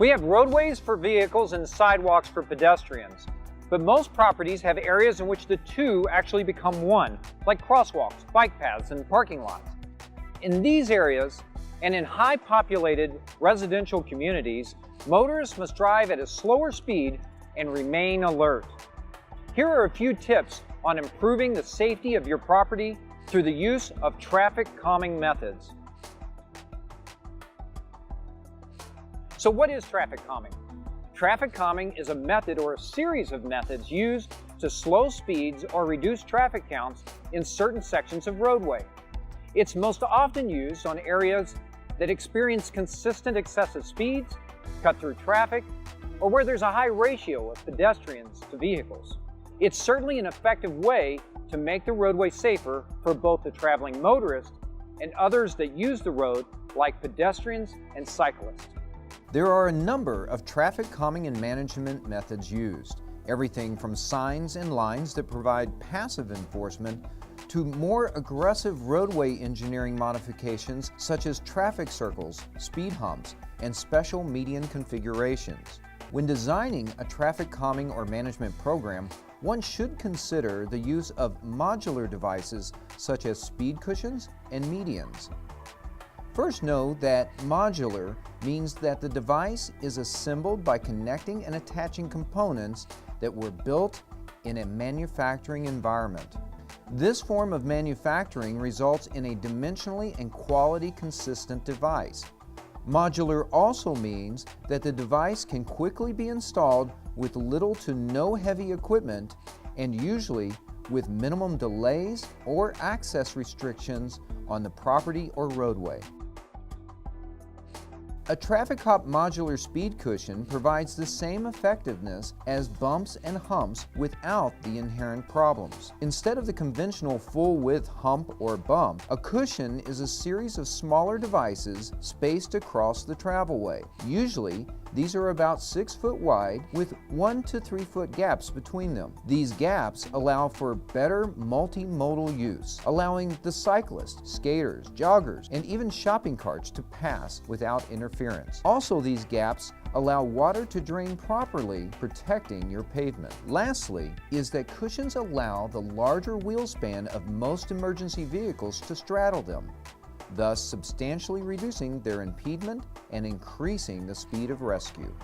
We have roadways for vehicles and sidewalks for pedestrians, but most properties have areas in which the two actually become one, like crosswalks, bike paths, and parking lots. In these areas, and in high-populated residential communities, motorists must drive at a slower speed and remain alert. Here are a few tips on improving the safety of your property through the use of traffic calming methods. So what is traffic calming? Traffic calming is a method or a series of methods used to slow speeds or reduce traffic counts in certain sections of roadway. It's most often used on areas that experience consistent excessive speeds, cut through traffic, or where there's a high ratio of pedestrians to vehicles. It's certainly an effective way to make the roadway safer for both the traveling motorist and others that use the road, like pedestrians and cyclists. There are a number of traffic calming and management methods used, everything from signs and lines that provide passive enforcement to more aggressive roadway engineering modifications such as traffic circles, speed humps, and special median configurations. When designing a traffic calming or management program, one should consider the use of modular devices such as speed cushions and medians. First, know that modular means that the device is assembled by connecting and attaching components that were built in a manufacturing environment. This form of manufacturing results in a dimensionally and quality consistent device. Modular also means that the device can quickly be installed with little to no heavy equipment and usually with minimum delays or access restrictions on the property or roadway. A traffic cop modular speed cushion provides the same effectiveness as bumps and humps without the inherent problems. Instead of the conventional full-width hump or bump, a cushion is a series of smaller devices spaced across the travelway. Usually, these are about 6 foot wide with 1 to 3 foot gaps between them. These gaps allow for better multimodal use, allowing the cyclists, skaters, joggers, and even shopping carts to pass without interference. Also, these gaps allow water to drain properly, protecting your pavement. Lastly, is that cushions allow the larger wheel span of most emergency vehicles to straddle them, thus substantially reducing their impediment and increasing the speed of rescue.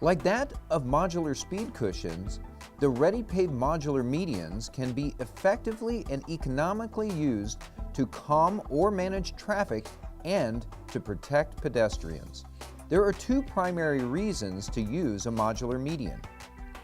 Like that of modular speed cushions, the ready-paid modular medians can be effectively and economically used to calm or manage traffic and to protect pedestrians. There are two primary reasons to use a modular median.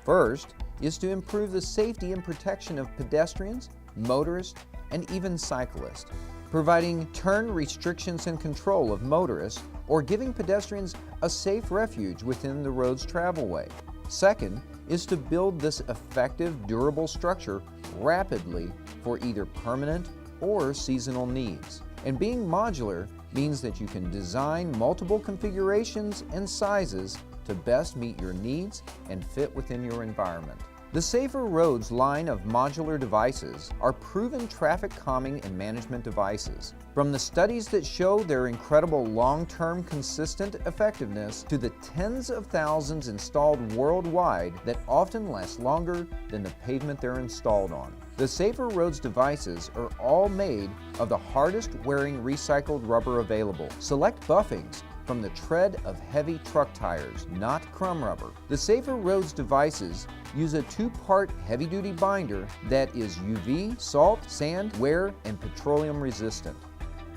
First is to improve the safety and protection of pedestrians, motorists, and even cyclists, providing turn restrictions and control of motorists or giving pedestrians a safe refuge within the road's travelway. Second is to build this effective, durable structure rapidly for either permanent or seasonal needs. And being modular means that you can design multiple configurations and sizes to best meet your needs and fit within your environment. The Safer Roads line of modular devices are proven traffic calming and management devices. From the studies that show their incredible long-term consistent effectiveness to the tens of thousands installed worldwide that often last longer than the pavement they're installed on. The Safer Roads devices are all made of the hardest wearing recycled rubber available. Select buffings from the tread of heavy truck tires, not crumb rubber. The Safer Roads devices use a two-part heavy-duty binder that is UV, salt, sand, wear, and petroleum resistant.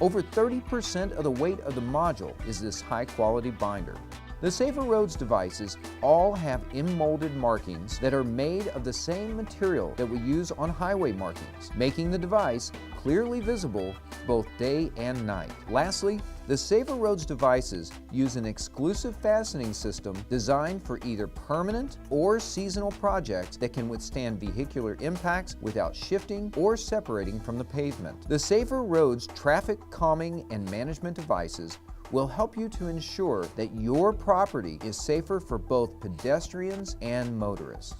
Over 30% of the weight of the module is this high-quality binder. The Safer Roads devices all have in-molded markings that are made of the same material that we use on highway markings, making the device clearly visible both day and night. Lastly, the Safer Roads devices use an exclusive fastening system designed for either permanent or seasonal projects that can withstand vehicular impacts without shifting or separating from the pavement. The Safer Roads traffic calming and management devices will help you to ensure that your property is safer for both pedestrians and motorists.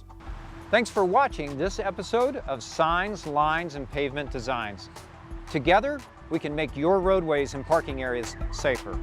Thanks for watching this episode of Signs, Lines, and Pavement Designs. Together, we can make your roadways and parking areas safer.